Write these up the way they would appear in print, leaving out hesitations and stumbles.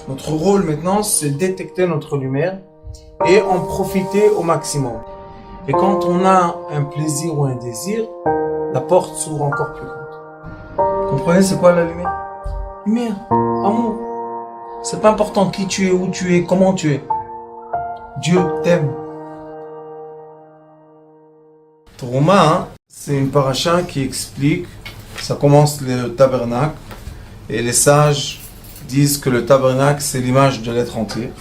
Notre rôle maintenant, c'est détecter notre lumière et en profiter au maximum. Et quand on a un plaisir ou un désir, la porte s'ouvre encore plus grande. Vous comprenez, c'est quoi la lumière? Lumière, amour. C'est pas important qui tu es, où tu es, comment tu es. Dieu t'aime. Trouma, c'est une paracha qui explique, ça commence le tabernacle, et les sages disent que le tabernacle c'est l'image de l'être entier.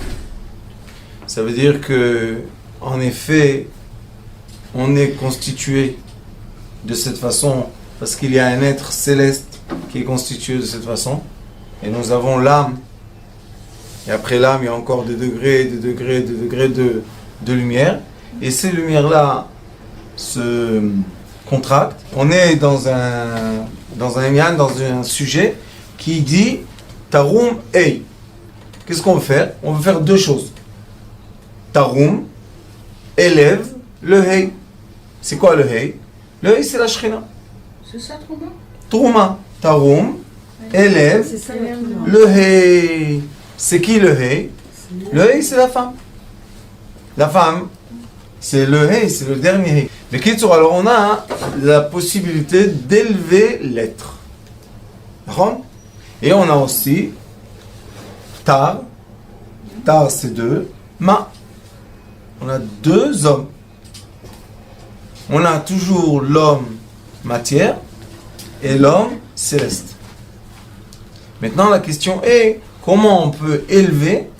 Ça veut dire que, en effet, on est constitué de cette façon parce qu'il y a un être céleste qui est constitué de cette façon, et nous avons l'âme. Et après l'âme, il y a encore des degrés de lumière, et ces lumières-là se contractent. On est dans un sujet qui dit Tarum Ei. Qu'est-ce qu'on veut faire? On veut faire deux choses. Tarum élève le Hei. C'est quoi le Hei? Le Hei, c'est la Shekhinah. C'est ça, Trouma? Trouma. Tarum élève le Hei. C'est qui le Hei? Le Hei, c'est la femme. La femme, c'est le Hei, c'est le dernier Hei. Mais alors on a la possibilité d'élever l'être. Et on a aussi Tar. Tar, c'est deux. Ma. On a deux hommes. On a toujours l'homme matière et l'homme céleste. Maintenant, la question est comment on peut élever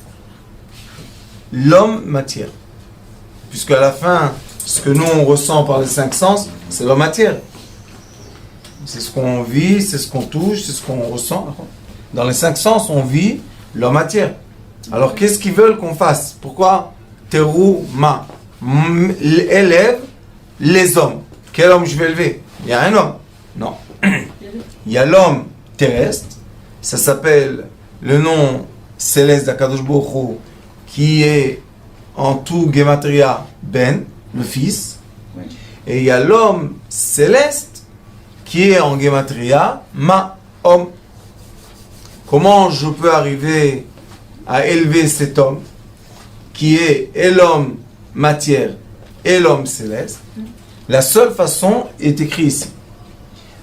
l'homme matière? Puisque à la fin, ce que nous on ressent par les cinq sens, c'est la matière. C'est ce qu'on vit, c'est ce qu'on touche, c'est ce qu'on ressent. Dans les cinq sens, on vit la matière. Alors qu'est-ce qu'ils veulent qu'on fasse? Pourquoi Terou ma élève les hommes? Quel homme je vais élever? Il y a un homme? Non. Il y a l'homme terrestre. Ça s'appelle le nom céleste d'Akadosh Baruch Hu, qui est en tout Gematria Ben, le fils. Et il y a l'homme céleste qui est en Gematria Ma, homme. Comment je peux arriver à élever cet homme qui est et l'homme matière et l'homme céleste? La seule façon est écrite ici.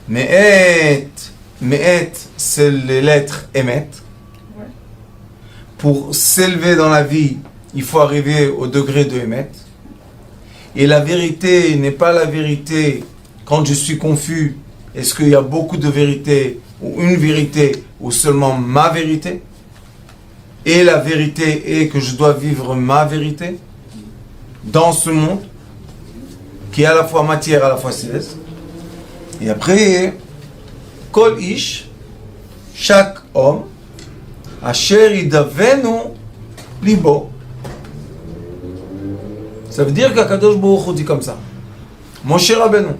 Me'et, c'est les lettres Emet. Pour s'élever dans la vie, il faut arriver au degré de Emet. Et la vérité n'est pas la vérité quand je suis confus. Est-ce qu'il y a beaucoup de vérité ou une vérité ou seulement ma vérité? Et la vérité est que je dois vivre ma vérité dans ce monde qui est à la fois matière, à la fois céleste. Et après, Kol Ish, chaque homme, Asher Idavenu Libo. Ça veut dire qu'Akadosh Baruch Hu dit comme ça. Mon cher Rabbeinu,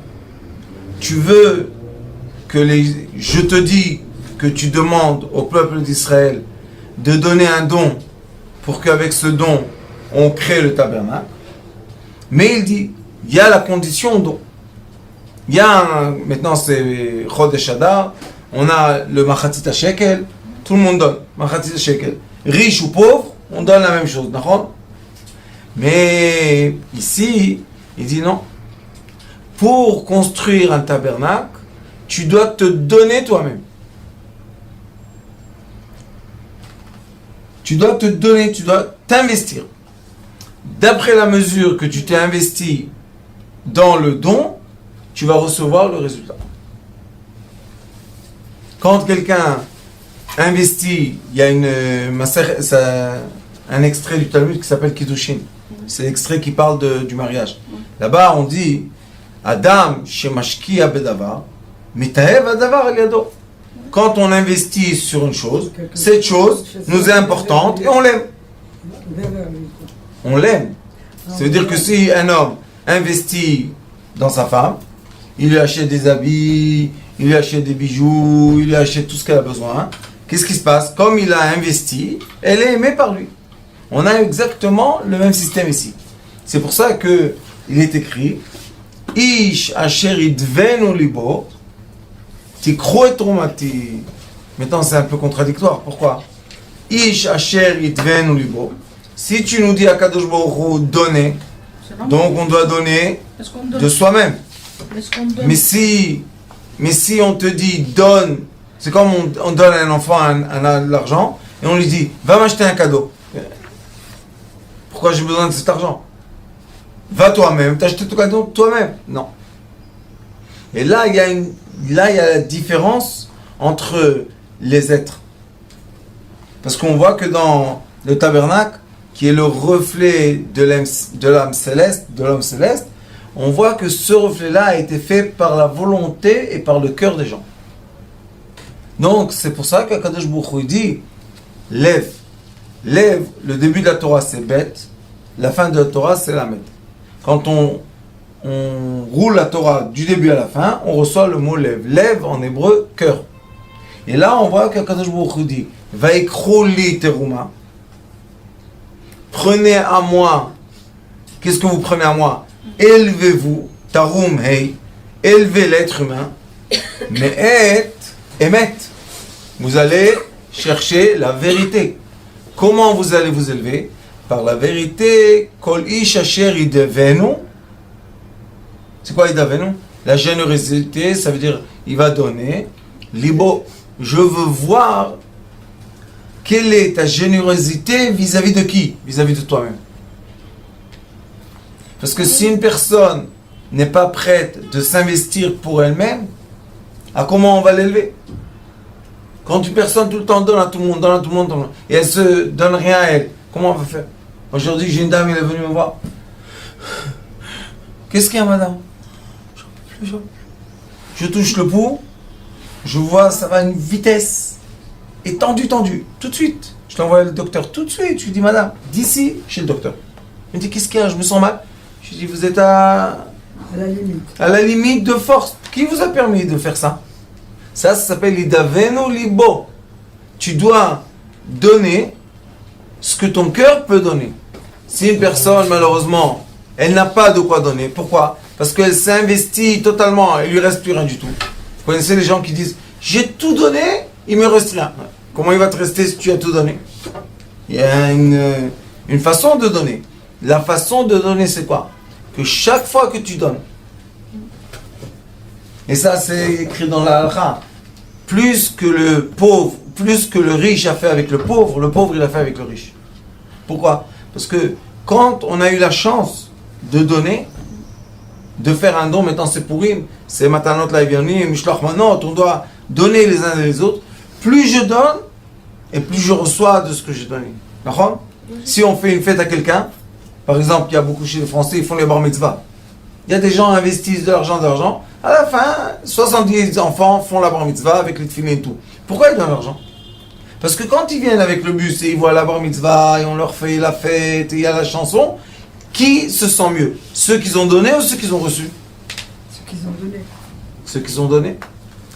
tu veux que je te dis que tu demandes au peuple d'Israël de donner un don pour qu'avec ce don, on crée le tabernacle. Mais il dit, il y a la condition don. Il y a maintenant c'est Chodesh Adar, on a le Machatzit Shekel, tout le monde donne Machatzit Shekel. Riche ou pauvre, on donne la même chose, d'accord? Mais ici, il dit non. Pour construire un tabernacle, tu dois te donner toi-même. Tu dois te donner, tu dois t'investir. D'après la mesure que tu t'es investi dans le don, tu vas recevoir le résultat. Quand quelqu'un investit, il y a un extrait du Talmud qui s'appelle Kiddushin. C'est l'extrait qui parle du mariage. Là-bas, on dit Adam shemashkia bedavar, mitaev adavar al yado. Quand on investit sur une chose, cette chose nous est importante et on l'aime. On l'aime. Ça veut dire que si un homme investit dans sa femme, il lui achète des habits, il lui achète des bijoux, il lui achète tout ce qu'elle a besoin. Qu'est-ce qui se passe? Comme il a investi, elle est aimée par lui. On a exactement le même système ici. C'est pour ça que il est écrit Ish asher idvenu libo tikro et tromati. Maintenant c'est un peu contradictoire. Pourquoi? Ish asher yitvenu libo. Si tu nous dis à Kadosh Baruch Hu, donner, donc on doit donner de soi-même. Mais si on te dit donne, c'est comme on donne à un enfant l'argent et on lui dit va m'acheter un cadeau. Pourquoi j'ai besoin de cet argent? Va toi-même, t'acheter ton cadeau toi-même. Non. Et là, il y a la différence entre les êtres. Parce qu'on voit que dans le tabernacle, qui est le reflet de l'âme céleste, de l'homme céleste, on voit que ce reflet-là a été fait par la volonté et par le cœur des gens. Donc, c'est pour ça qu'Akadosh Baruch Hu dit, lève, le début de la Torah c'est bête, la fin de la Torah c'est la mette. Quand on roule la Torah du début à la fin, on reçoit le mot lève. Lève en hébreu, cœur. Et là, on voit qu'Akadosh Baruch Hu dit, Vaikro li teruma. Prenez à moi. Qu'est-ce que vous prenez à moi? Élevez-vous, tarum hei, élevez l'être humain, mais émet. Vous allez chercher la vérité. Comment vous allez vous élever? Par la vérité. Kol ish asher idevenu. C'est quoi idevenu? La générosité, ça veut dire il va donner. Libo, je veux voir quelle est ta générosité vis-à-vis de qui? Vis-à-vis de toi-même. Parce que si une personne n'est pas prête de s'investir pour elle-même, à comment on va l'élever? Quand une personne tout le temps donne à tout le monde, et elle se donne rien à elle, comment on va faire? Aujourd'hui, j'ai une dame, elle est venue me voir. Qu'est-ce qu'il y a, madame? Je touche le pouls, je vois, ça va à une vitesse, et tendu, tout de suite. Je l'envoie le docteur tout de suite. Je lui dis, madame, d'ici, chez le docteur. Il me dit, qu'est-ce qu'il y a? Je me sens mal. Je lui dis, vous êtes à la limite. À la limite de force. Qui vous a permis de faire ça? Ça s'appelle l'idavenu libo. Tu dois donner ce que ton cœur peut donner. Si une personne, malheureusement, elle n'a pas de quoi donner, pourquoi? Parce qu'elle s'investit totalement, il lui reste plus rien du tout. Vous connaissez les gens qui disent, j'ai tout donné, il me reste rien. Comment il va te rester si tu as tout donné? Il y a une façon de donner. La façon de donner, c'est quoi? Que chaque fois que tu donnes, et ça c'est écrit dans la halakha, plus que le pauvre, plus que le riche a fait avec le pauvre il a fait avec le riche. Pourquoi? Parce que quand on a eu la chance de donner, de faire un don, maintenant c'est Purim, c'est Matanot Laïviani, Mishloach Manot, on doit donner les uns et les autres. Plus je donne, et plus je reçois de ce que j'ai donné. D'accord? Si on fait une fête à quelqu'un, par exemple, il y a beaucoup chez les Français, ils font les bar mitzvah. Il y a des gens qui investissent de l'argent. À la fin, 70 enfants font la bar mitzvah avec les tefilines et tout. Pourquoi ils donnent l'argent? Parce que quand ils viennent avec le bus et ils voient la bar mitzvah et on leur fait la fête et il y a la chanson, qui se sent mieux? Ceux qui ont donné ou ceux qui ont reçu? Ceux qui ont donné. Ceux qui ont donné.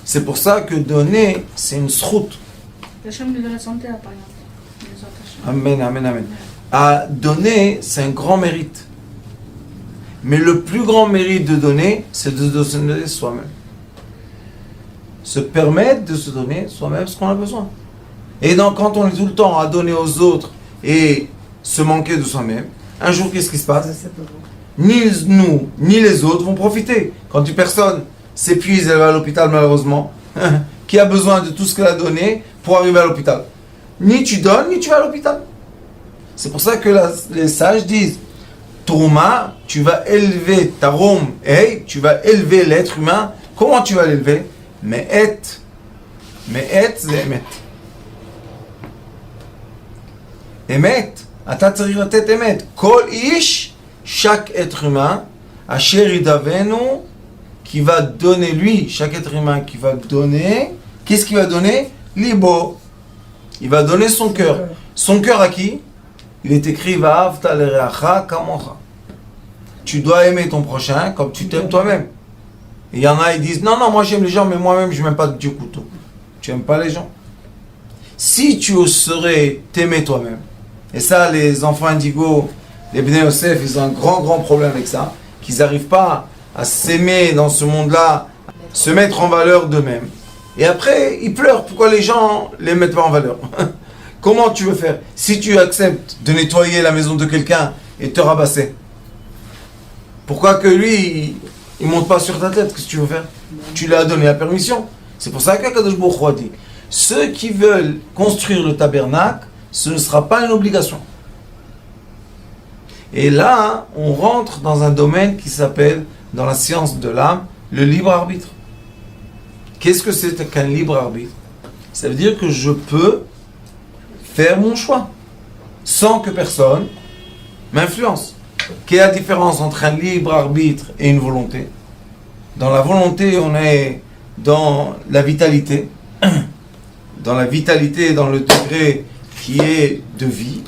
C'est pour ça que donner, c'est une sroute. La chambre de la santé, par exemple. Amen. À donner, c'est un grand mérite. Mais le plus grand mérite de donner, c'est de se donner soi-même. Se permettre de se donner soi-même ce qu'on a besoin. Et donc, quand on est tout le temps à donner aux autres et se manquer de soi-même, un jour, qu'est-ce qui se passe? Ni nous, ni les autres vont profiter. Quand une personne s'épuise, elle va à l'hôpital malheureusement, qui a besoin de tout ce qu'elle a donné pour arriver à l'hôpital. Ni tu donnes, ni tu vas à l'hôpital. C'est pour ça que les sages disent, Tourma, tu vas élever ta Rome, tu vas élever l'être humain. Comment tu vas l'élever? Mais c'est émet. Émet, ata tzarich latet émet. Kol ish, chaque être humain, asher idavenu, qui va donner lui, chaque être humain qui va donner, qu'est-ce qu'il va donner? Libo. Il va donner son cœur. Son cœur à qui? Il est écrit Va'avta l'ereacha kamocha. Tu dois aimer ton prochain comme tu t'aimes toi-même. Et il y en a, ils disent non, moi j'aime les gens, mais moi-même je n'aime pas du couteau. Tu n'aimes pas les gens. Si tu oserais t'aimer toi-même, et ça, les enfants indigos, les Bnei Yosef, ils ont un grand problème avec ça, qu'ils n'arrivent pas à s'aimer dans ce monde-là, se mettre en valeur d'eux-mêmes. Et après, ils pleurent. Pourquoi les gens ne les mettent pas en valeur? Comment tu veux faire? Si tu acceptes de nettoyer la maison de quelqu'un et te rabasser, pourquoi que lui, il ne monte pas sur ta tête? Qu'est-ce que tu veux faire? Tu lui as donné la permission. C'est pour ça qu'Akadosh Baruch Hu a dit, ceux qui veulent construire le tabernacle, ce ne sera pas une obligation. Et là, on rentre dans un domaine qui s'appelle, dans la science de l'âme, le libre arbitre. Qu'est-ce que c'est qu'un libre arbitre? Ça veut dire que je peux faire mon choix, sans que personne m'influence. Quelle est la différence entre un libre arbitre et une volonté? Dans la volonté, on est dans la vitalité, dans la vitalité, dans le degré qui est de vie,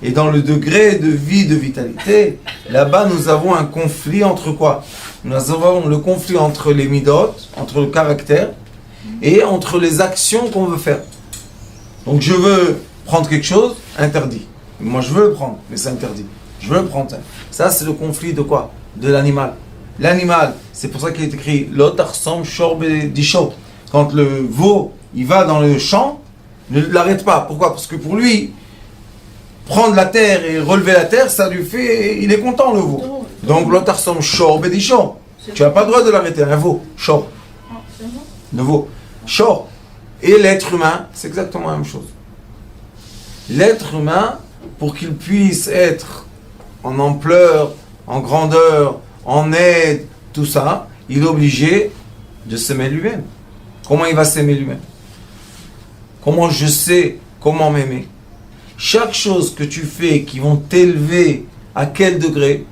et dans le degré de vie, de vitalité, là-bas nous avons un conflit entre quoi? Nous avons le conflit entre les midot, entre le caractère, et entre les actions qu'on veut faire. Donc je veux prendre quelque chose, interdit. Moi je veux le prendre, mais c'est interdit. Je veux le prendre. Ça c'est le conflit de quoi? De l'animal. L'animal, c'est pour ça qu'il est écrit Lotarsam Shorbe Disho. Quand le veau, il va dans le champ, ne l'arrête pas. Pourquoi? Parce que pour lui, prendre la terre et relever la terre, ça lui fait... Il est content le veau. Donc Lotarsam Shorbe Disho. Tu n'as pas le droit de l'arrêter, un veau. Shor. Le veau. Shor. Et l'être humain, c'est exactement la même chose. L'être humain, pour qu'il puisse être en ampleur, en grandeur, en aide, tout ça, il est obligé de s'aimer lui-même. Comment il va s'aimer lui-même? Comment je sais comment m'aimer? Chaque chose que tu fais qui vont t'élever à quel degré?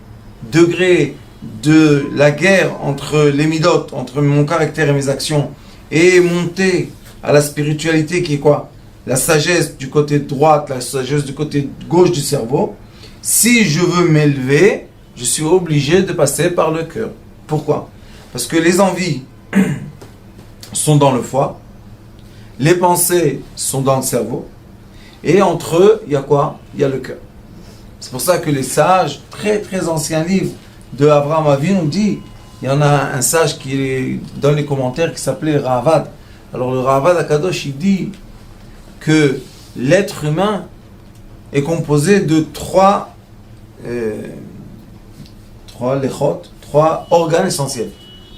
Degré de la guerre entre les midot, entre mon caractère et mes actions, et monter à la spiritualité qui est quoi? La sagesse du côté droite, la sagesse du côté gauche du cerveau. Si je veux m'élever, je suis obligé de passer par le cœur. Pourquoi? Parce que les envies sont dans le foie, les pensées sont dans le cerveau, et entre eux, il y a quoi? Il y a le cœur. C'est pour ça que les sages, très très anciens livres de Avraham Avinu nous dit, il y en a un sage qui est dans les commentaires qui s'appelait Ravad. Alors le Ravad Akadosh, il dit que l'être humain est composé de trois organes essentiels.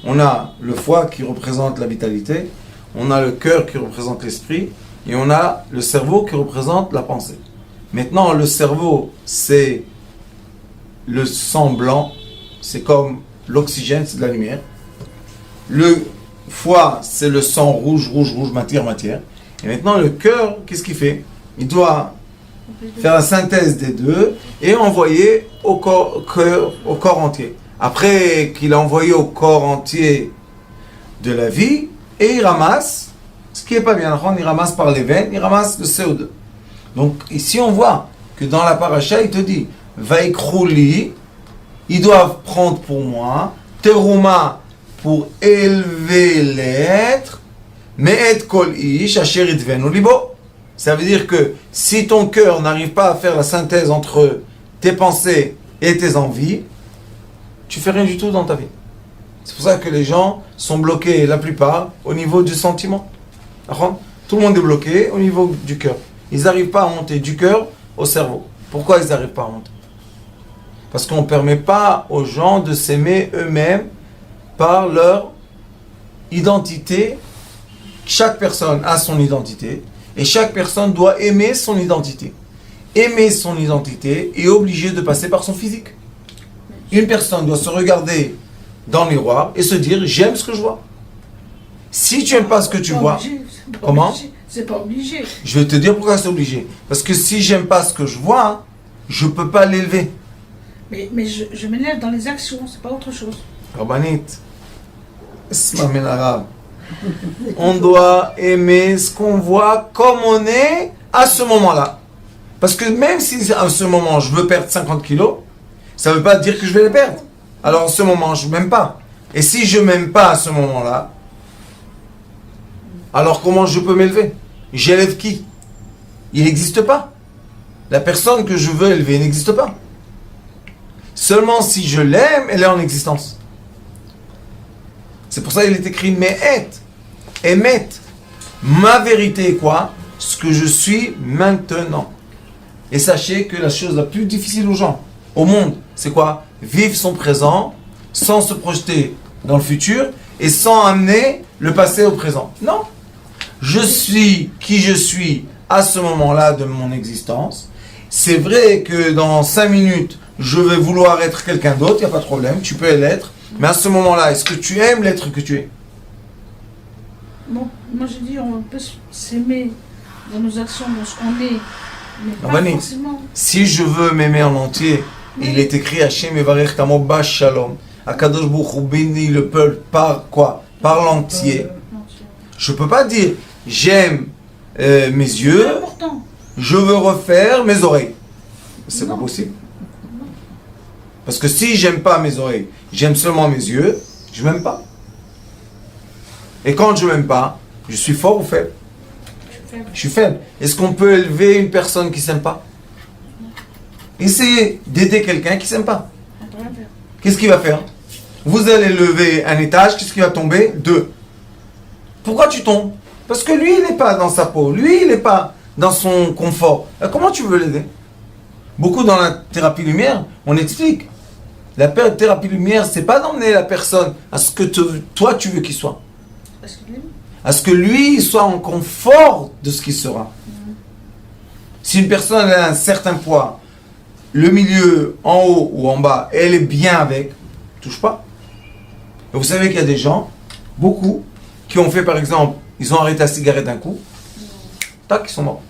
On a le foie qui représente la vitalité, on a le cœur qui représente l'esprit, et on a le cerveau qui représente la pensée. Maintenant, le cerveau, c'est le sang blanc, c'est comme l'oxygène, c'est de la lumière. Le foie, c'est le sang rouge, matière. Et maintenant, le cœur, qu'est-ce qu'il fait? Il doit faire la synthèse des deux et envoyer au corps entier. Après qu'il a envoyé au corps entier de la vie, et il ramasse, ce qui n'est pas bien, il ramasse par les veines, il ramasse le CO2. Donc ici on voit que dans la paracha, il te dit, Vaikrouli, ils doivent prendre pour moi, Teruma pour élever l'être, mais et kol ish asher itvenu libo. Ça veut dire que si ton cœur n'arrive pas à faire la synthèse entre tes pensées et tes envies, tu fais rien du tout dans ta vie. C'est pour ça que les gens sont bloqués, la plupart, au niveau du sentiment. Tout le monde est bloqué au niveau du cœur. Ils n'arrivent pas à monter du cœur au cerveau. Pourquoi ils n'arrivent pas à monter? Parce qu'on ne permet pas aux gens de s'aimer eux-mêmes par leur identité. Chaque personne a son identité et chaque personne doit aimer son identité. Aimer son identité est obligé de passer par son physique. Une personne doit se regarder dans le miroir et se dire j'aime ce que je vois. Si tu n'aimes pas ce que tu vois, comment? C'est pas obligé. Je vais te dire pourquoi c'est obligé. Parce que si j'aime pas ce que je vois, je peux pas l'élever. Mais je m'élève dans les actions, c'est pas autre chose. Rabbanit, on doit aimer ce qu'on voit comme on est à ce moment-là. Parce que même si à ce moment je veux perdre 50 kilos, ça ne veut pas dire que je vais les perdre. Alors en ce moment, je ne m'aime pas. Et si je ne m'aime pas à ce moment-là, alors comment je peux m'élever? J'élève qui? Il n'existe pas. La personne que je veux élever n'existe pas. Seulement si je l'aime, elle est en existence. C'est pour ça qu'il est écrit Me'et. Emet. Ma vérité est quoi? ce que je suis maintenant. Et sachez que la chose la plus difficile aux gens, au monde, c'est quoi? Vivre son présent sans se projeter dans le futur et sans amener le passé au présent. Non. Je suis qui je suis à ce moment-là de mon existence. C'est vrai que dans 5 minutes, je vais vouloir être quelqu'un d'autre, il n'y a pas de problème, tu peux l'être. Mais à ce moment-là, est-ce que tu aimes l'être que tu es? Bon, moi je dis, on peut s'aimer dans nos actions, dans ce qu'on est, mais pas Rabbanit, forcément. si je veux m'aimer en entier, il est écrit Hashem Evarech Kamo Bash Shalom. Akadosh Baruch Hu bénit le peuple par quoi? Par l'entier. Je peux pas dire j'aime mes C'est yeux, important. je veux refaire mes oreilles. C'est pas Non. possible. Parce que si j'aime pas mes oreilles, j'aime seulement mes yeux, je m'aime pas. Et quand je m'aime pas, je suis fort ou faible? Je suis faible. Est-ce qu'on peut élever une personne qui s'aime pas? Essayez d'aider quelqu'un qui s'aime pas. On peut rien faire. Qu'est-ce qu'il va faire? Vous allez lever un étage, qu'est-ce qui va tomber? 2. Pourquoi tu tombes? Parce que lui, il n'est pas dans sa peau. Lui, il n'est pas dans son confort. Comment tu veux l'aider? Beaucoup dans la thérapie lumière, on explique. La thérapie lumière, c'est pas d'emmener la personne à ce que toi, tu veux qu'il soit. Parce que lui, À ce que lui il soit en confort de ce qu'il sera. Si une personne a un certain poids, le milieu, en haut ou en bas, elle est bien avec, touche pas. Et vous savez qu'il y a des gens, beaucoup, qui ont fait par exemple, ils ont arrêté la cigarette d'un coup, tac, ils sont morts.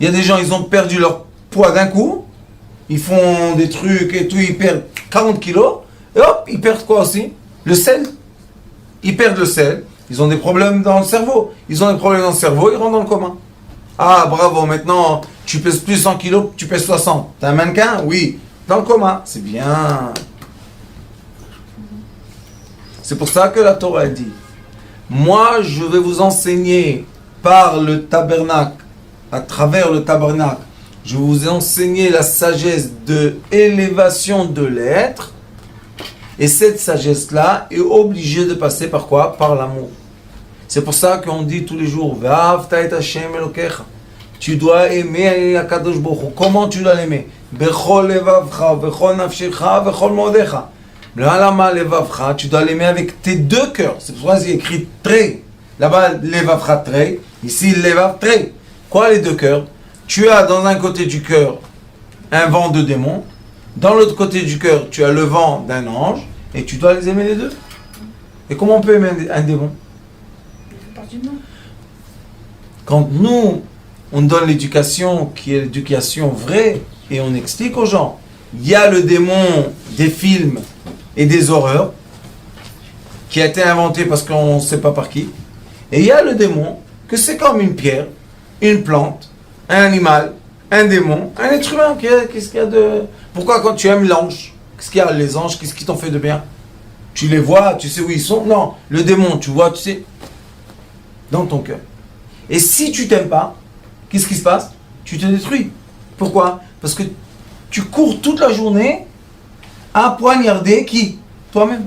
Il y a des gens, ils ont perdu leur poids d'un coup, ils font des trucs et tout, ils perdent 40 kilos, et hop, ils perdent quoi aussi? Le sel. Ils perdent le sel, ils ont des problèmes dans le cerveau. Ils ont des problèmes dans le cerveau, ils rentrent dans le coma. Ah, bravo, maintenant, tu pèses plus 100 kilos, tu pèses 60. T'es un mannequin? Oui. Dans le coma. C'est bien. C'est pour ça que la Torah dit, moi, je vais vous enseigner par le tabernacle, à travers le tabernacle, je vais vous enseigner la sagesse de élévation de l'être. Et cette sagesse-là est obligée de passer par quoi? Par l'amour. C'est pour ça qu'on dit tous les jours, Ve'ahavta et Hashem Elokecha. Tu dois aimer Akadosh Baruch Hu. Comment tu dois l'aimer? Bechol levavcha, bechol nafshecha, bechol modecha. L'alama levavcha, tu dois l'aimer avec tes deux cœurs. C'est pour ça qu'il y a écrit trei. Là-bas, levavcha trei. Ici, levav trei. Quoi les deux cœurs? Tu as dans un côté du cœur un vent de démon. Dans l'autre côté du cœur, tu as le vent d'un ange. Et tu dois les aimer les deux. Et comment on peut aimer un démon? il fait partie de nous. Quand nous, on donne l'éducation qui est l'éducation vraie, et on explique aux gens, il y a le démon des films et des horreurs, qui a été inventé parce qu'on ne sait pas par qui, et il y a le démon, que c'est comme une pierre, une plante, un animal, un démon, un être humain. Qu'est-ce qu'il y a de... Pourquoi quand tu aimes l'ange, qu'est-ce qu'il y a les anges, qu'est-ce qui t'ont fait de bien? Tu les vois, tu sais où ils sont? Non, le démon, tu vois, tu sais, dans ton cœur. Et si tu t'aimes pas, qu'est-ce qui se passe? Tu te détruis. Pourquoi? Parce que tu cours toute la journée à poignarder qui? Toi-même.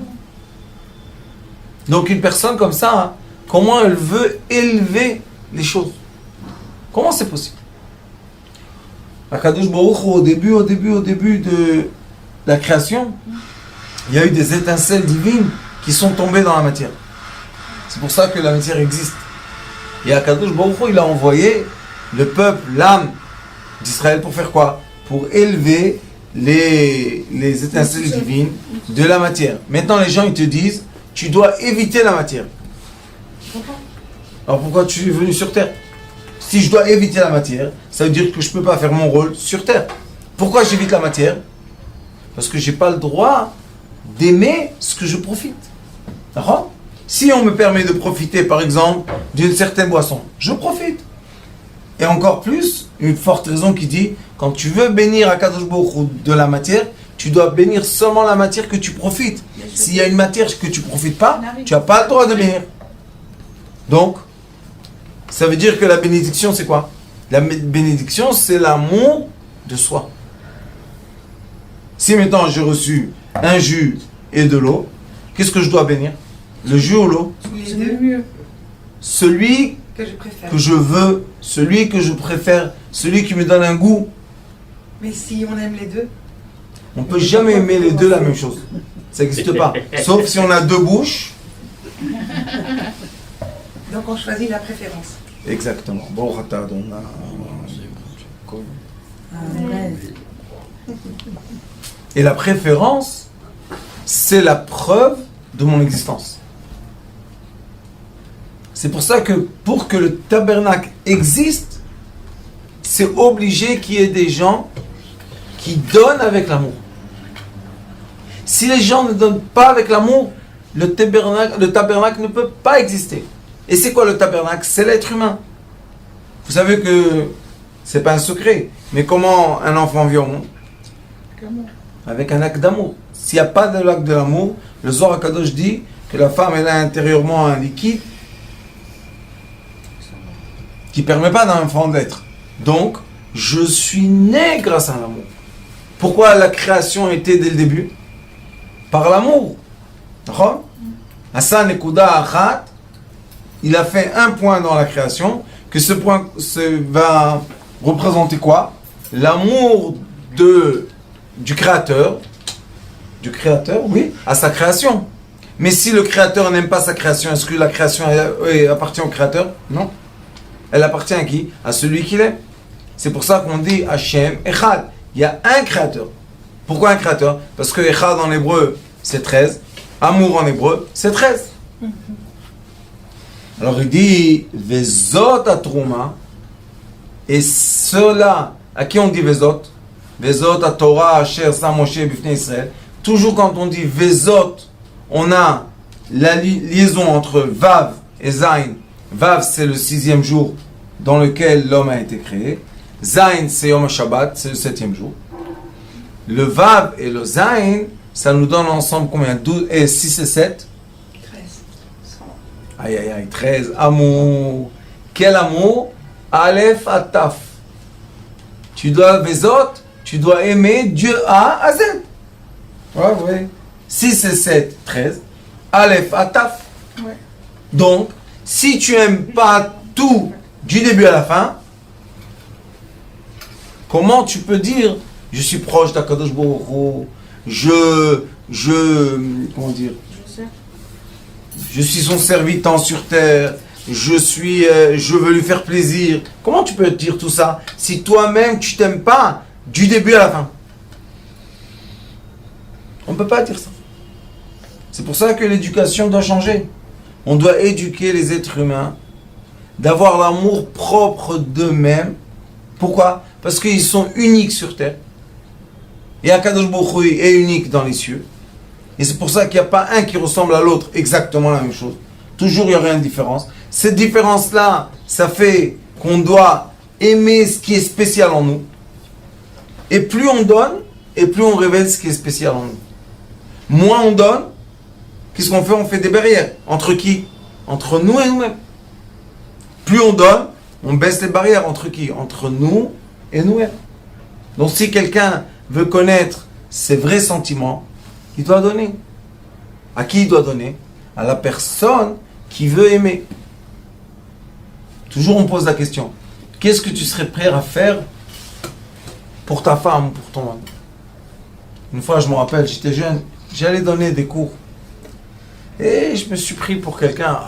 Donc une personne comme ça, hein, comment elle veut élever les choses? Comment c'est possible? Akadosh Baruch Hu, au début de la création, il y a eu des étincelles divines qui sont tombées dans la matière. C'est pour ça que la matière existe. Et Akadosh Baruch Hu, il a envoyé le peuple, l'âme d'Israël pour faire quoi? Pour élever les étincelles divines de la matière. Maintenant, les gens, ils te disent, tu dois éviter la matière. Pourquoi? Alors pourquoi tu es venu sur Terre? Si je dois éviter la matière, ça veut dire que je ne peux pas faire mon rôle sur Terre. Pourquoi j'évite la matière? Parce que je n'ai pas le droit d'aimer ce que je profite. D'accord? Si on me permet de profiter, par exemple, d'une certaine boisson, je profite. Et encore plus, une forte raison qui dit, quand tu veux bénir Akadosh Baruch Hu de la matière, tu dois bénir seulement la matière que tu profites. S'il y a une matière que tu ne profites pas, tu n'as pas le droit de bénir. Donc, ça veut dire que la bénédiction, c'est quoi? La bénédiction, c'est l'amour de soi. Si maintenant j'ai reçu un jus et de l'eau, qu'est-ce que je dois bénir? Le jus ou l'eau? C'est le mieux. Celui Que je préfère. que je veux, celui que je préfère, celui qui me donne un goût. Mais si on aime les deux, On ne peut jamais aimer les deux la même chose. Ça n'existe pas. Sauf si on a deux bouches. donc on choisit la préférence. Exactement. Bon, Rata, on a... Et la préférence, c'est la preuve de mon existence. C'est pour ça que pour que le tabernacle existe, c'est obligé qu'il y ait des gens qui donnent avec l'amour. Si les gens ne donnent pas avec l'amour, le tabernacle ne peut pas exister. Et c'est quoi le tabernacle? C'est l'être humain. Vous savez que c'est pas un secret, mais comment un enfant vit au monde? Avec un acte d'amour. S'il n'y a pas de l'acte de l'amour, le Zohar HaKadosh dit que la femme elle a intérieurement un liquide qui ne permet pas d'un enfant d'être. Donc, je suis né grâce à l'amour. Pourquoi la création était dès le début? Par l'amour. D'accord? Hassan et Kouda Achat, il a fait un point dans la création, que ce point va représenter quoi? L'amour du créateur, oui, à sa création. Mais si le créateur n'aime pas sa création, est-ce que la création appartient au créateur? Non. Elle appartient à qui? À celui qui l'aime. C'est pour ça qu'on dit Hachem Echad. Il y a un créateur. Pourquoi un créateur? Parce que Echad en hébreu, c'est 13. Amour en hébreu, c'est 13. Alors il dit Vezot atruma. Et cela, à qui on dit Vezot? Vezot à Torah, Asher, Sa Moshe, Bifnei Israël. Toujours quand on dit Vezot, on a la liaison entre Vav et Zain. Vav, c'est le 6e jour dans lequel l'homme a été créé. Zain, c'est Yom Shabbat, c'est le 7e jour. Le Vav et le Zain, ça nous donne ensemble combien? 12 et 6 et 7? 13. Aïe, aïe, aïe, 13. Amour. Quel amour? Aleph à Taf. Tu dois, Vezot, tu dois aimer Dieu A à Z. Ouais, ouais. 6 et 7, 13. Aleph à Taf. Ouais. Donc, si tu n'aimes pas tout du début à la fin, comment tu peux dire je suis proche d'Akadosh Baruch Hu, comment dire, je suis son serviteur sur terre, je veux lui faire plaisir. Comment tu peux dire tout ça si toi-même tu t'aimes pas du début à la fin? On ne peut pas dire ça. C'est pour ça que l'éducation doit changer. On doit éduquer les êtres humains d'avoir l'amour propre d'eux-mêmes. Pourquoi? Parce qu'ils sont uniques sur terre. Et Akadosh Baruch Hu est unique dans les cieux. Et c'est pour ça qu'il n'y a pas un qui ressemble à l'autre exactement la même chose. Toujours il y aura une différence. Cette différence-là, ça fait qu'on doit aimer ce qui est spécial en nous. Et plus on donne, et plus on révèle ce qui est spécial en nous. Moins on donne, qu'est-ce qu'on fait? On fait des barrières. Entre qui? Entre nous et nous-mêmes. Plus on donne, on baisse les barrières. Entre qui? Entre nous et nous-mêmes. Donc si quelqu'un veut connaître ses vrais sentiments, il doit donner. À qui il doit donner? À la personne qui veut aimer. Toujours on pose la question. Qu'est-ce que tu serais prêt à faire pour ta femme, pour ton homme? Une fois, je me rappelle, j'étais jeune, j'allais donner des cours. Et je me suis pris pour quelqu'un.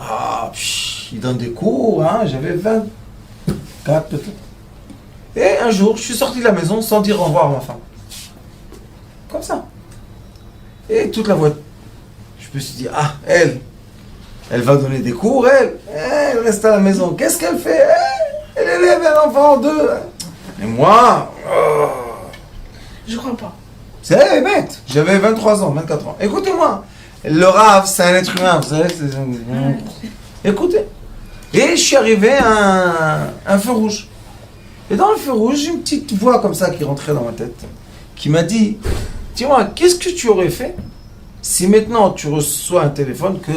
Il donne des cours, hein, j'avais 24 peut-être. Et un jour, je suis sorti de la maison sans dire au revoir à ma femme. Comme ça. Et toute la voiture. Je me suis dit, elle va donner des cours, elle reste à la maison. Qu'est-ce qu'elle fait? Elle élève un enfant en deux. Et moi, Je crois pas. c'est bête. J'avais 23 ans, 24 ans. Écoutez-moi. Le Rav, c'est un être humain, vous savez. Écoutez. Et je suis arrivé à un feu rouge. Et dans le feu rouge, j'ai une petite voix comme ça qui rentrait dans ma tête, qui m'a dit, dis-moi, qu'est-ce que tu aurais fait si maintenant tu reçois un téléphone que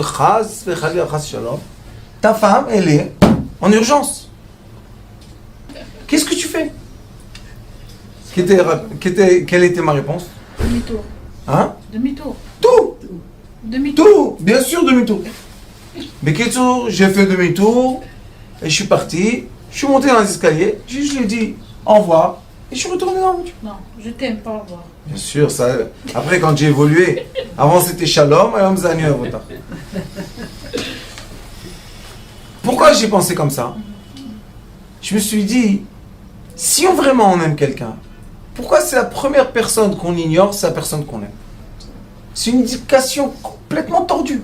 ta femme, elle est en urgence? Qu'est-ce que tu fais? Quelle était ma réponse? Demi-tour. Hein? Demi-tour. Tout! Demi-tour. Tout! Bien sûr, demi-tour. Mais qu'est-ce que j'ai fait demi-tour? et je suis parti, je suis monté dans les escaliers, je lui ai dit au revoir, et je suis retourné dans la voiture. Non, je t'aime, pas au revoir. Bien sûr, ça. Après, quand j'ai évolué, avant c'était Shalom, et on Zanu Avota. Pourquoi j'ai pensé comme ça? Je me suis dit, si vraiment on aime quelqu'un, pourquoi c'est la première personne qu'on ignore, c'est la personne qu'on aime? C'est une indication complètement tordue.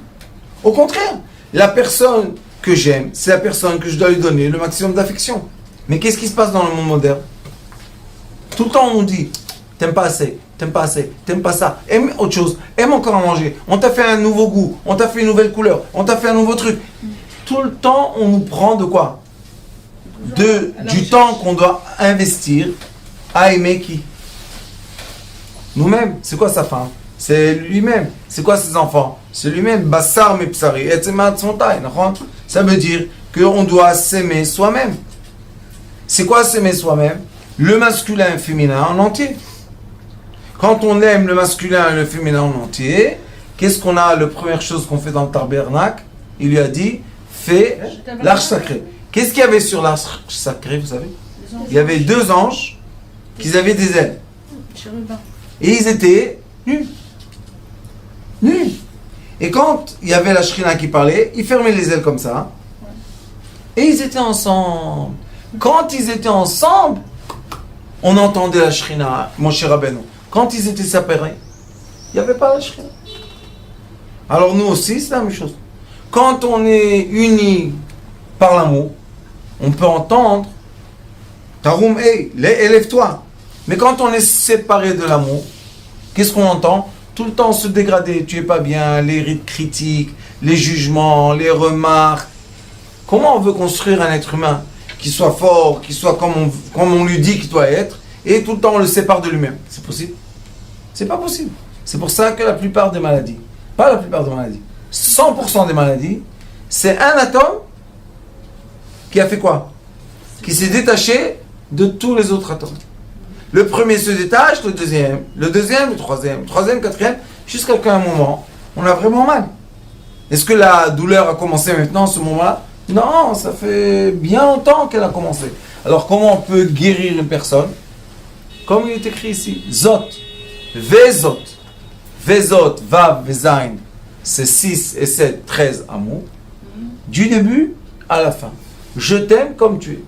Au contraire, la personne que j'aime, c'est la personne que je dois lui donner le maximum d'affection. Mais qu'est-ce qui se passe dans le monde moderne? Tout le temps on nous dit, t'aimes pas assez, t'aimes pas assez, t'aimes pas ça, aime autre chose, aime encore à manger, on t'a fait un nouveau goût, on t'a fait une nouvelle couleur, on t'a fait un nouveau truc. Tout le temps on nous prend de quoi? Du temps qu'on doit investir à aimer qui? Nous-mêmes. C'est quoi sa femme? C'est lui-même. C'est quoi ses enfants? C'est lui-même. Bassar me psari. Ça veut dire qu'on doit s'aimer soi-même. C'est quoi s'aimer soi-même? Le masculin et le féminin en entier. Quand on aime le masculin et le féminin en entier, qu'est-ce qu'on a? La première chose qu'on fait dans le tabernacle, il lui a dit, fais l'arche sacrée. Qu'est-ce qu'il y avait sur l'arche sacrée, vous savez? Il y avait 2 anges qui avaient des ailes. Et ils étaient nus. Nus. Et quand il y avait la Shrina qui parlait, ils fermaient les ailes comme ça. Et ils étaient ensemble. Quand ils étaient ensemble, on entendait la Shrina, mon cher Rabbeinu. Quand ils étaient séparés, il n'y avait pas la Shrina. Alors nous aussi, c'est la même chose. Quand on est unis par l'amour, on peut entendre Taroum, hey, élève-toi. Mais quand on est séparé de l'amour, qu'est-ce qu'on entend? Tout le temps se dégrader, tu es pas bien, les rites critiques, les jugements, les remarques. Comment on veut construire un être humain qui soit fort, qui soit comme on lui dit qu'il doit être, et tout le temps on le sépare de lui-même? C'est possible? C'est pas possible. C'est pour ça que la plupart des maladies, pas la plupart des maladies, 100% des maladies, c'est un atome qui a fait quoi? Qui s'est détaché de tous les autres atomes. Le premier se détache, le deuxième, le troisième, quatrième, jusqu'à qu'à un moment, on a vraiment mal. Est-ce que la douleur a commencé maintenant, à ce moment-là? Non, ça fait bien longtemps qu'elle a commencé. Alors comment on peut guérir une personne? Comme il est écrit ici, Zot, Vezot, Vezot, Vav, Vezain, c'est 6 et 7, 13 amours, du début à la fin. Je t'aime comme tu es.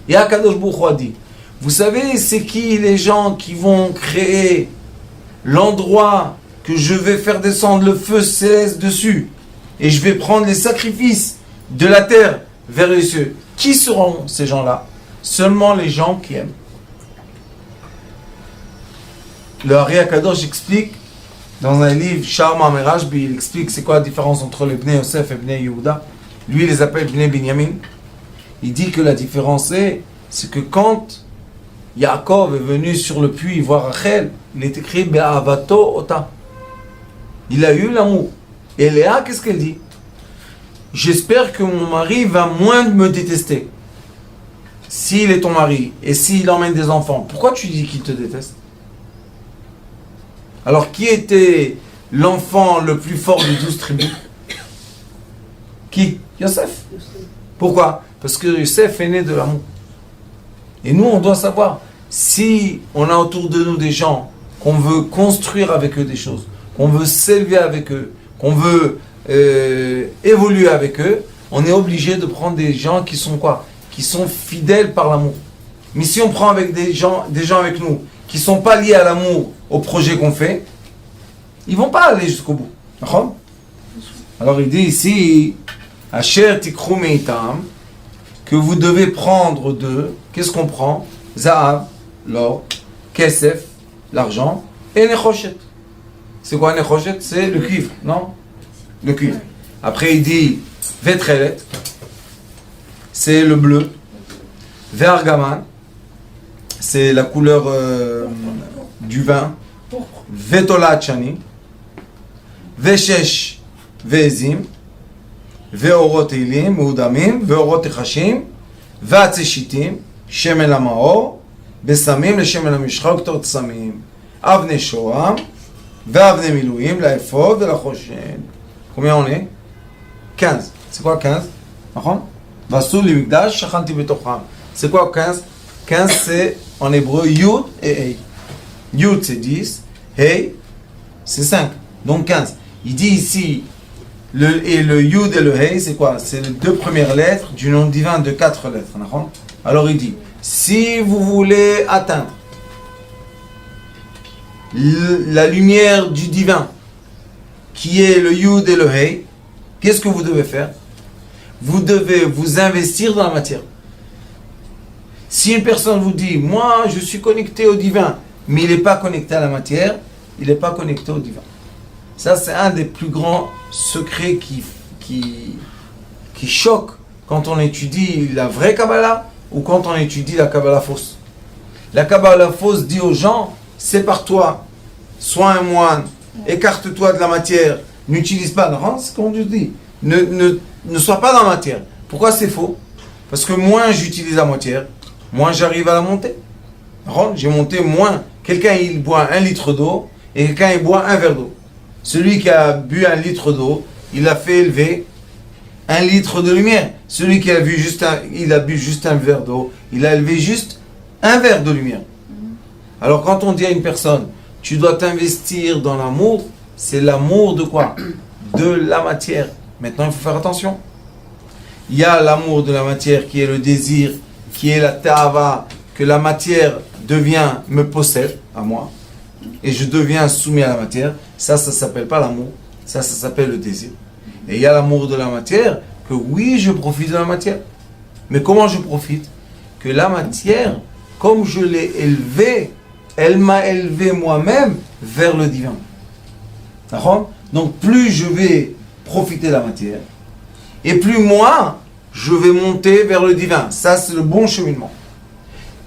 Et Akadosh Baruch Hu a dit, vous savez, c'est qui les gens qui vont créer l'endroit que je vais faire descendre le feu céleste dessus et je vais prendre les sacrifices de la terre vers les cieux? Qui seront ces gens-là? Seulement les gens qui aiment. Le Hari Akadosh explique dans un livre, Sharma Merashbi, il explique c'est quoi la différence entre les Bnei Yosef et Bnei Yehuda. Lui, il les appelle Bnei Binyamin. Il dit que la différence c'est que quand Yaakov est venu sur le puits voir Rachel, il est écrit Be'avato Ota. Il a eu l'amour. Et Léa, qu'est-ce qu'elle dit? J'espère que mon mari va moins me détester. S'il est ton mari et s'il emmène des enfants, pourquoi tu dis qu'il te déteste? Alors, qui était l'enfant le plus fort des 12 tribus? Qui? Yosef. Pourquoi? Parce que Yosef est né de l'amour. Et nous, on doit savoir, si on a autour de nous des gens qu'on veut construire avec eux des choses, qu'on veut s'élever avec eux, qu'on veut évoluer avec eux, on est obligé de prendre des gens qui sont quoi? Qui sont fidèles par l'amour. Mais si on prend avec des gens avec nous qui ne sont pas liés à l'amour, au projet qu'on fait, ils ne vont pas aller jusqu'au bout. D'accord? Alors il dit ici, Asher tikru meitam, que vous devez prendre d'eux. Qu'est-ce qu'on prend? Zahav, l'or, Kesef, l'argent, et Nechoshet. C'est quoi Nechoshet? C'est le cuivre, non? Le cuivre. Après il dit Vetrelet, c'est le bleu. Vergaman, c'est la couleur du vin. Vetolat Chani, Veshesh Vezim, Veorot Eilim, Meudamim, Veorot Echashim, Vatseshitim, Shemen Lamaor, Besamim, le Shemen Lamishcha, Oktor Tsamim, Avne Shoam, Veavne Milouim, la Ephod, la Choshen. Combien on est? 15. C'est quoi 15? Vasu limigdash shachanti betocham. C'est quoi 15? 15 c'est en hébreu Yud et Hey. Yud c'est 10, Hey c'est 5, donc 15. Il dit ici, le Yud et le Hey c'est quoi? C'est les deux premières lettres du nom divin de 4 lettres. Alors il dit, si vous voulez atteindre la lumière du divin, qui est le Yud et le Hey, qu'est-ce que vous devez faire? Vous devez vous investir dans la matière. Si une personne vous dit, moi je suis connecté au divin, mais il n'est pas connecté à la matière, il n'est pas connecté au divin. Ça c'est un des plus grands secrets qui choque quand on étudie la vraie Kabbalah ou quand on étudie la Kabbalah fausse. La Kabbalah fausse dit aux gens, sépare-toi, sois un moine, écarte-toi de la matière, n'utilise pas, non, c'est comme je dis, ne sois pas dans la matière. Pourquoi c'est faux? Parce que moins j'utilise la matière, moins j'arrive à la monter. J'ai monté moins. Quelqu'un il boit 1 litre d'eau et quelqu'un il boit 1 verre d'eau. Celui qui a bu 1 litre d'eau, il a fait élever 1 litre de lumière. Celui qui a bu juste un verre d'eau, il a élevé juste 1 verre de lumière. Alors quand on dit à une personne, tu dois t'investir dans l'amour, c'est l'amour de quoi? De la matière. Maintenant il faut faire attention. Il y a l'amour de la matière qui est le désir, qui est la ta'ava, que la matière me possède à moi, et je deviens soumis à la matière. Ça s'appelle pas l'amour, ça s'appelle le désir. Et il y a l'amour de la matière, que oui, je profite de la matière. Mais comment je profite? Que la matière, comme je l'ai élevée, elle m'a élevé moi-même vers le divin. D'accord? Donc plus je vais profiter de la matière, et plus moi, je vais monter vers le divin. Ça, c'est le bon cheminement.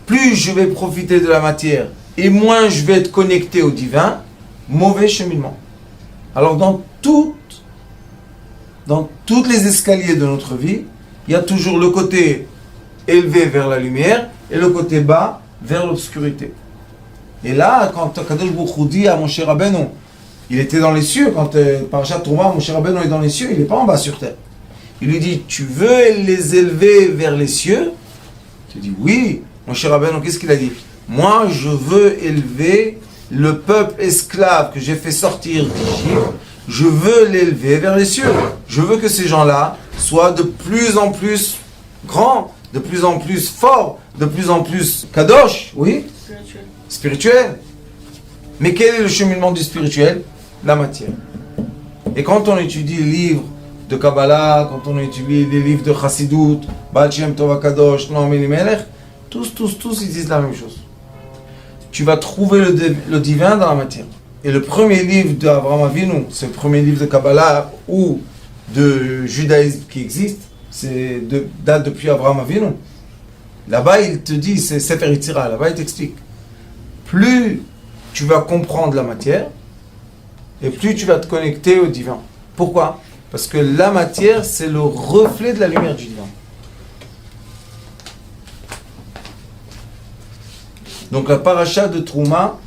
Plus je vais profiter de la matière, et moins je vais être connecté au divin, mauvais cheminement. Alors dans toutes les escaliers de notre vie, il y a toujours le côté élevé vers la lumière, et le côté bas vers l'obscurité. Et là, quand Kadosh Baruch Hu dit à Moshe Rabbeinu, il était dans les cieux, quand Parashat Trouma, Moshe Rabbeinu est dans les cieux, il n'est pas en bas sur terre. Il lui dit, tu veux les élever vers les cieux? Tu dis, oui. Moshe Rabbeinu, qu'est-ce qu'il a dit? Moi, je veux élever le peuple esclave que j'ai fait sortir d'Égypte, je veux l'élever vers les cieux. Je veux que ces gens-là soient de plus en plus grands, de plus en plus forts, de plus en plus kadosh, oui? Spirituel. Mais quel est le cheminement du spirituel? La matière. Et quand on étudie les livres de Kabbalah, quand on étudie les livres de Chassidut, Baal Shem Tov HaKadosh, Noam Elimelech, tous ils disent la même chose. Tu vas trouver le divin dans la matière. Et le premier livre d'Avraham Avinu, c'est le premier livre de Kabbalah ou de judaïsme qui existe, date depuis Avraham Avinu. Là-bas, il te dit, c'est Sefer Yetzirah, là-bas, il t'explique. Plus tu vas comprendre la matière, et plus tu vas te connecter au divin. Pourquoi? Parce que la matière, c'est le reflet de la lumière du divin. Donc la paracha de Trouma,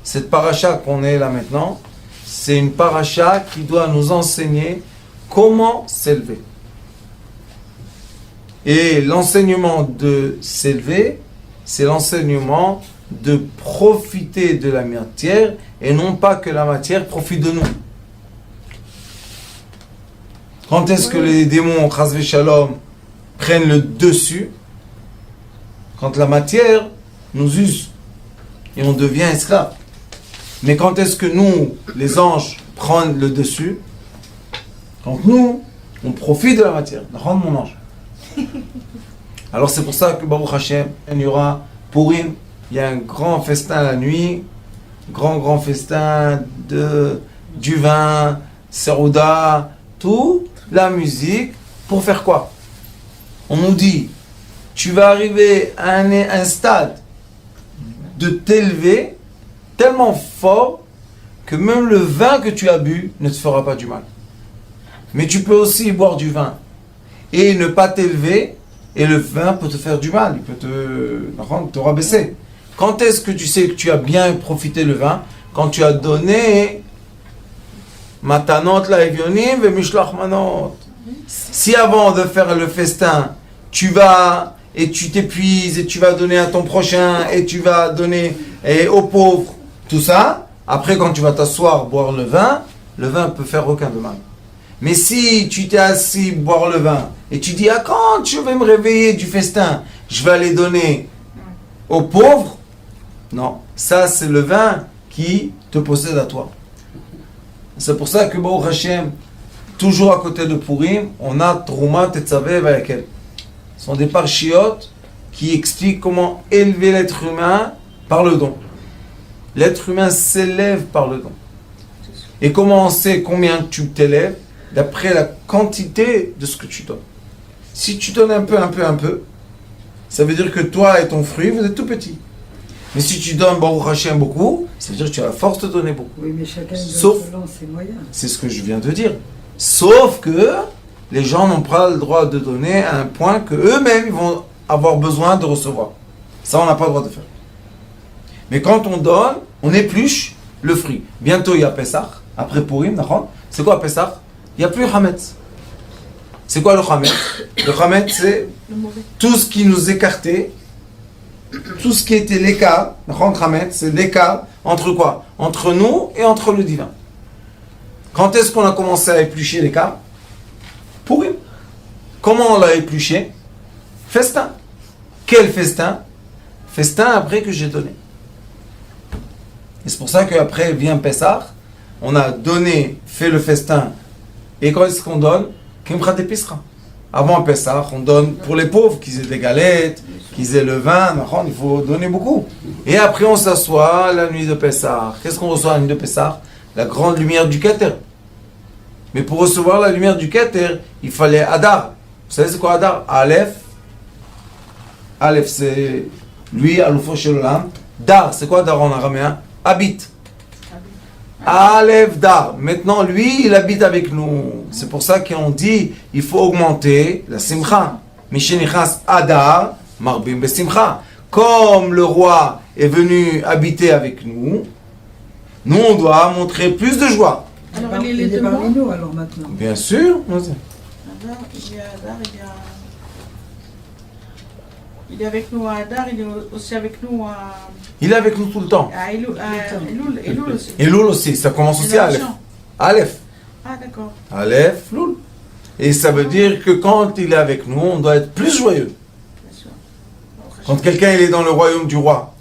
cette paracha qu'on est là maintenant, c'est une paracha qui doit nous enseigner comment s'élever. Et l'enseignement de s'élever, c'est l'enseignement de profiter de la matière et non pas que la matière profite de nous. Quand est-ce que les démons, Chas Shalom, prennent le dessus? Quand la matière nous use et on devient esclave. Mais quand est-ce que nous, les anges, prennent le dessus? Quand nous, on profite de la matière. Rends mon ange. Alors c'est pour ça que Baruch Hashem, il y aura Purim, il y a un grand festin la nuit, grand festin du vin, Serouda, tout, la musique, pour faire quoi? On nous dit, tu vas arriver à un stade de t'élever tellement fort que même le vin que tu as bu ne te fera pas du mal. Mais tu peux aussi boire du vin et ne pas t'élever, et le vin peut te faire du mal, il peut te rabaisser. Quand est-ce que tu sais que tu as bien profité le vin? Quand tu as donné matanot la evionim ve mishlach manot. Si avant de faire le festin, tu vas et tu t'épuises et tu vas donner à ton prochain et tu vas donner aux pauvres, tout ça, après quand tu vas t'asseoir, boire le vin peut faire aucun de mal. Mais si tu t'es assis, boire le vin, et tu dis, quand je vais me réveiller du festin, je vais aller donner aux pauvres, non, ça c'est le vin qui te possède à toi. C'est pour ça que Baruch Hashem, toujours à côté de Purim, on a Trouma Tetzavé Vayakel. Ce sont des parchiotes qui expliquent comment élever l'être humain par le don. L'être humain s'élève par le don. Et comment on sait combien tu t'élèves? D'après la quantité de ce que tu donnes. Si tu donnes un peu, ça veut dire que toi et ton fruit, vous êtes tout petits. Mais si tu donnes Baruch Hashem beaucoup, ça veut dire que tu as la force de donner beaucoup. Oui, mais chacun Sauf, selon ses moyens. c'est ce que je viens de dire. Sauf que les gens n'ont pas le droit de donner à un point que eux-mêmes vont avoir besoin de recevoir. Ça, on n'a pas le droit de faire. Mais quand on donne, on épluche le fruit. Bientôt, il y a Pessah. Après Purim, d'accord? C'est quoi Pessah? Il n'y a plus Hametz. C'est quoi le Hametz? Le Hametz, c'est tout ce qui nous écartait, tout ce qui était l'écart. Le Hametz, c'est l'écart entre quoi? Entre nous et entre le divin. Quand est-ce qu'on a commencé à éplucher l'écart? Purim. Comment on l'a épluché? Festin. Quel festin? Festin après que j'ai donné. Et c'est pour ça qu'après vient Pessah, on a donné, fait le festin. Et quand est-ce qu'on donne? Kimcha d'épicerie. Avant Pessah, on donne pour les pauvres, qu'ils aient des galettes, qu'ils aient le vin, il faut donner beaucoup. Et après on s'assoit la nuit de Pessah. Qu'est-ce qu'on reçoit la nuit de Pessah? La grande lumière du Keter. Mais pour recevoir la lumière du Keter, il fallait Adar. Vous savez c'est quoi Adar? Aleph. Aleph c'est lui, Aloufo Shelolam. Dar, c'est quoi Dar en araméen? Habite. Aleph Dar. Maintenant, lui, il habite avec nous. C'est pour ça qu'on dit, il faut augmenter la simcha. Mishenichas Adar, Marbim Besimcha. Comme le roi est venu habiter avec nous, nous, on doit montrer plus de joie. Alors, Il est parmi nous, alors, maintenant. Bien sûr. Adar, il est avec nous à Adar, il est aussi avec nous à... Il est avec nous tout le temps. À Elul aussi. Et Loul aussi, ça commence aussi à Aleph. Aleph. Ah, d'accord. Aleph, Loul. Et ça veut dire que quand il est avec nous, on doit être plus joyeux. Bien sûr. Quand quelqu'un il est dans le royaume du roi.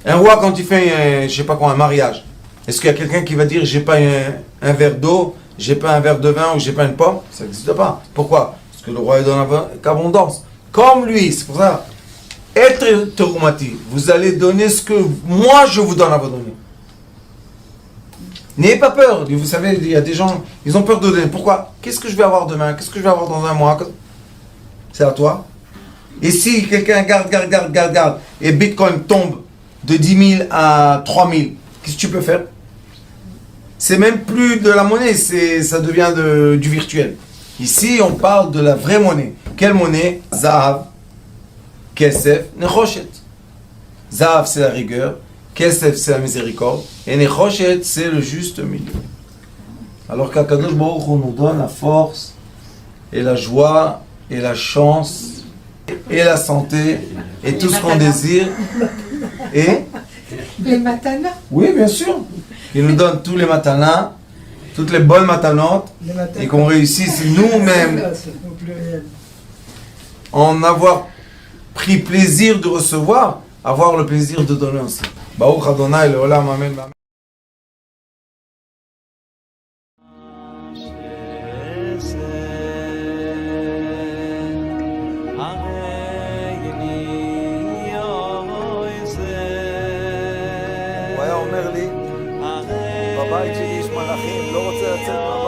Un roi, quand il fait, je sais pas quoi, un mariage, est-ce qu'il y a quelqu'un qui va dire j'ai pas un verre d'eau, j'ai pas un verre de vin ou j'ai pas une pomme? Ça n'existe pas. Pourquoi? Parce que le roi est dans l'abondance. Comme lui, c'est pour ça. Être teroumati, vous allez donner ce que moi je vous donne à vous donner. N'ayez pas peur. Vous savez, il y a des gens, ils ont peur de donner. Pourquoi? Qu'est-ce que je vais avoir demain? Qu'est-ce que je vais avoir dans un mois? C'est à toi. Et si quelqu'un garde, et Bitcoin tombe de 10 000 à 3 000, qu'est-ce que tu peux faire? C'est même plus de la monnaie, ça devient du virtuel. Ici, on parle de la vraie monnaie. Quelle monnaie? Zahav, Kesef, Nechoshet. Zahav, c'est la rigueur. Kesef, c'est la miséricorde. Et Nechoshet, c'est le juste milieu. Alors qu'Akadosh Baruch Hu nous donne la force, et la joie, et la chance, et la santé, et tout ce qu'on désire. Et Les matanas. oui, bien sûr. Il nous donne tous les matanas, toutes les bonnes matanotes, et qu'on réussisse nous-mêmes Au pluriel. en avoir pris plaisir de recevoir, avoir le plaisir de donner aussi. Baruch Adonai Leolam, Amen. הוא היה אומר לי, בבית שלי יש מלאכים, לא רוצה לצאת מהבית.